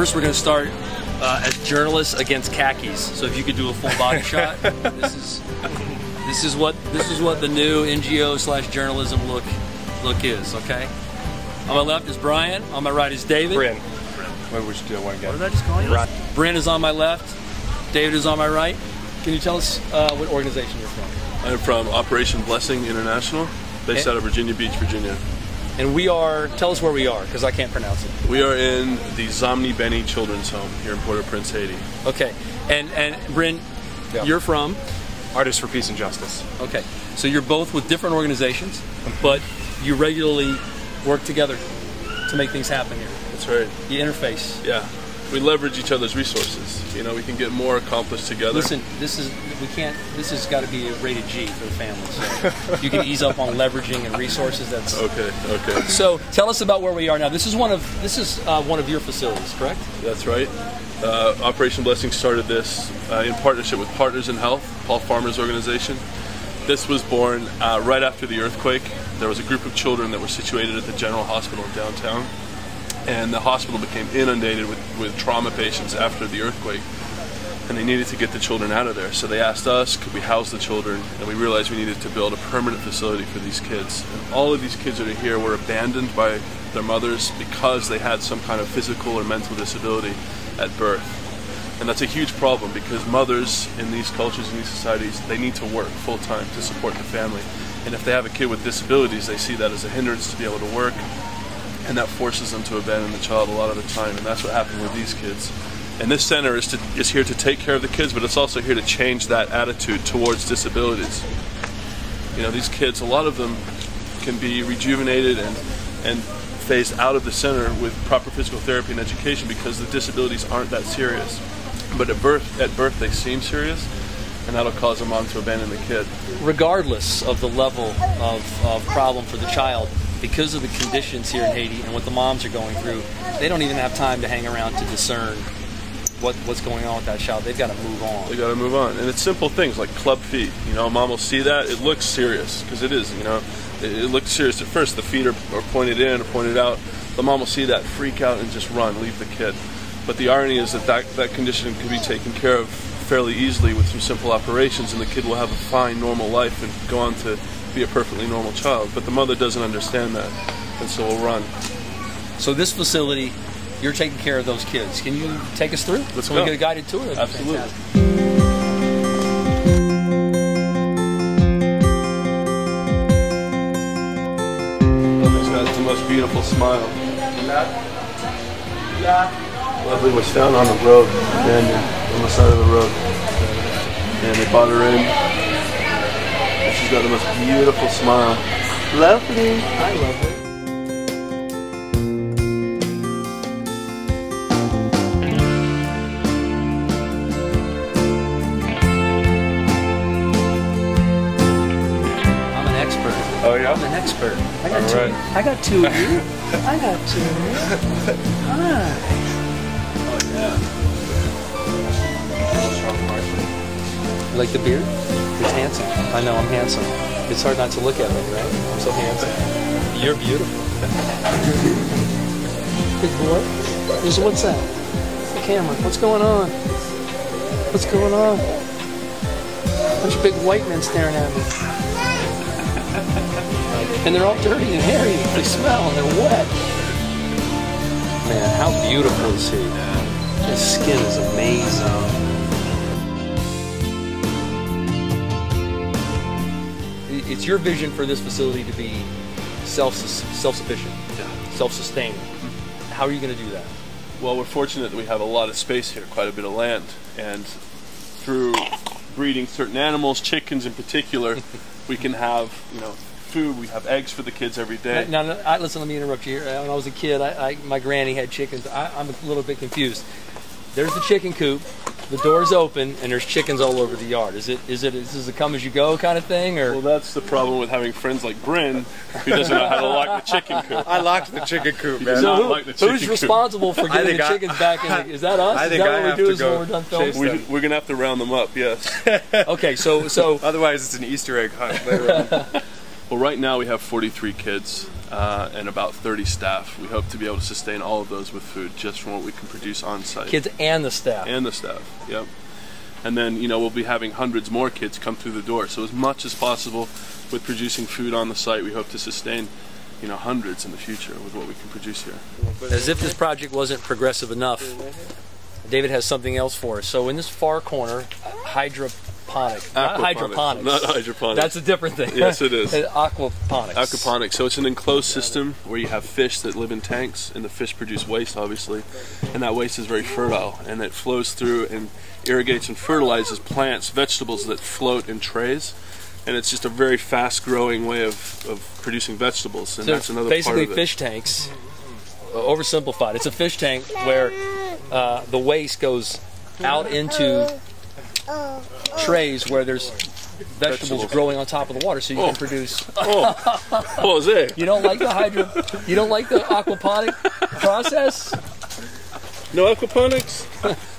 First, we're going to start as journalists against khakis. So if you could do a full body shot, this is what the new NGO/journalism look is. Okay. On my left is Brian. On my right is David. Bryn. Maybe we should do one again. What did I just call you? Bryn is on my left. David is on my right. Can you tell us what organization you're from? I'm from Operation Blessing International, based out of Virginia Beach, Virginia. And we are, tell us where we are, because I can't pronounce it. We are in the Zomni Beni Children's Home here in Port-au-Prince, Haiti. Okay. And Bryn, you're from? Artists for Peace and Justice. Okay. So you're both with different organizations, but you regularly work together to make things happen here. That's right. You interface. Yeah. We leverage each other's resources. You know, we can get more accomplished together. Listen, this has got to be a rated G for the family. So you can ease up on leveraging and resources. That's okay. So tell us about where we are now. This is one of your facilities, correct? That's right. Operation Blessing started this in partnership with Partners in Health, Paul Farmer's organization. This was born right after the earthquake. There was a group of children that were situated at the General Hospital in downtown. And the hospital became inundated with trauma patients after the earthquake, and they needed to get the children out of there. So they asked us, could we house the children, and we realized we needed to build a permanent facility for these kids. And all of these kids that are here were abandoned by their mothers because they had some kind of physical or mental disability at birth. And that's a huge problem because mothers in these cultures, in these societies, they need to work full-time to support the family. And if they have a kid with disabilities, they see that as a hindrance to be able to work. And that forces them to abandon the child a lot of the time, and that's what happened with these kids. And this center is here to take care of the kids, but it's also here to change that attitude towards disabilities. You know, these kids, a lot of them can be rejuvenated and phased out of the center with proper physical therapy and education because the disabilities aren't that serious. But at birth they seem serious, and that'll cause a mom to abandon the kid. Regardless of the level of problem for the child, because of the conditions here in Haiti and what the moms are going through, they don't even have time to hang around to discern what's going on with that child. They've got to move on. They've got to move on. And it's simple things like club feet. You know, mom will see that. It looks serious, because it is, you know. It looks serious at first. The feet are pointed in or pointed out. The mom will see that, freak out, and just run, leave the kid. But the irony is that condition can be taken care of fairly easily with some simple operations, and the kid will have a fine, normal life and go on to be a perfectly normal child. But the mother doesn't understand that, and so will run. So this facility, you're taking care of those kids. Can you take us through? Let's go. We get a guided tour. Absolutely. He's got the most beautiful smile. Lovely. We're down on the road, and on the side of the road, and they brought her in. She's got the most beautiful smile. Lovely. I love it. I'm an expert. Oh yeah? I'm an expert. I got two. Right. I got two of you. I got two of you. Hi. Oh yeah. You like the beard? It's handsome. I know I'm handsome. It's hard not to look at me, right? I'm so handsome. You're beautiful. Big boy. What's that? The camera. What's going on? What's going on? Bunch of big white men staring at me. And they're all dirty and hairy. They smell and they're wet. Man, how beautiful is he? His skin is amazing. It's your vision for this facility to be self-sufficient, self-sustaining. How are you going to do that? Well, we're fortunate that we have a lot of space here, quite a bit of land, and through breeding certain animals, chickens in particular, we can have, you know, food. We have eggs for the kids every day. Now, listen, let me interrupt you here. When I was a kid, my granny had chickens. I'm a little bit confused. There's the chicken coop. The door's open and there's chickens all over the yard. Is this a come as you go kind of thing, or? Well, that's the problem with having friends like Bryn, who doesn't know how to lock the chicken coop. I locked the chicken coop, man. So like the chicken who's responsible for getting the chickens back in? Is that us? I think is that I what we do have to when we're done filming? We're gonna have to round them up, yes. Okay, so otherwise it's an Easter egg hunt later on. Well, right now we have 43 kids. and about 30 staff. We hope to be able to sustain all of those with food just from what we can produce on site. Kids and the staff. And the staff, yep. And then, you know, we'll be having hundreds more kids come through the door. So as much as possible with producing food on the site, we hope to sustain, you know, hundreds in the future with what we can produce here. As if this project wasn't progressive enough, David has something else for us. So in this far corner, hydroponic. Not hydroponics. Not hydroponics. That's a different thing. Yes, it is. Aquaponics. Aquaponics. So it's an enclosed system where you have fish that live in tanks, and the fish produce waste, obviously, and that waste is very fertile, and it flows through and irrigates and fertilizes plants, vegetables that float in trays, and it's just a very fast-growing way of producing vegetables, and so that's another part of it. Basically, fish tanks. Oversimplified. It's a fish tank where the waste goes out into trays where there's vegetables growing on top of the water, so you can produce. What was it? You don't like the You don't like the aquaponic process? No aquaponics?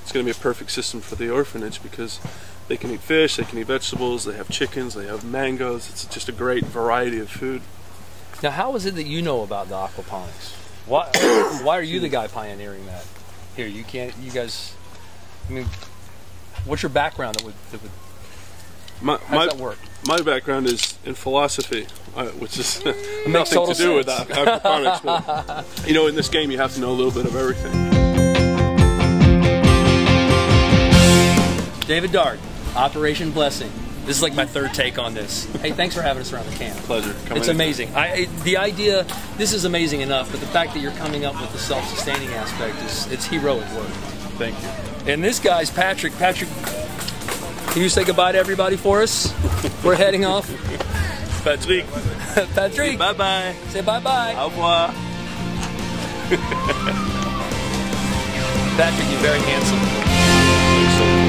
It's going to be a perfect system for the orphanage because they can eat fish, they can eat vegetables, they have chickens, they have mangoes. It's just a great variety of food. Now, how is it that you know about the aquaponics? Why are you the guy pioneering that? Here, you guys. I mean, what's your background that would how does that work? My background is in philosophy, which is makes nothing to do with sense. aquaponics. But, you know, in this game, you have to know a little bit of everything. David Dart, Operation Blessing. This is like my third take on this. Hey, thanks for having us around the camp. Pleasure. It's amazing. The idea, this is amazing enough, but the fact that you're coming up with the self-sustaining aspect it's heroic work. Thank you. And this guy's Patrick. Patrick, can you say goodbye to everybody for us? We're heading off. Patrick. Patrick. Bye-bye. Say bye-bye. Au revoir. Patrick, you're very handsome.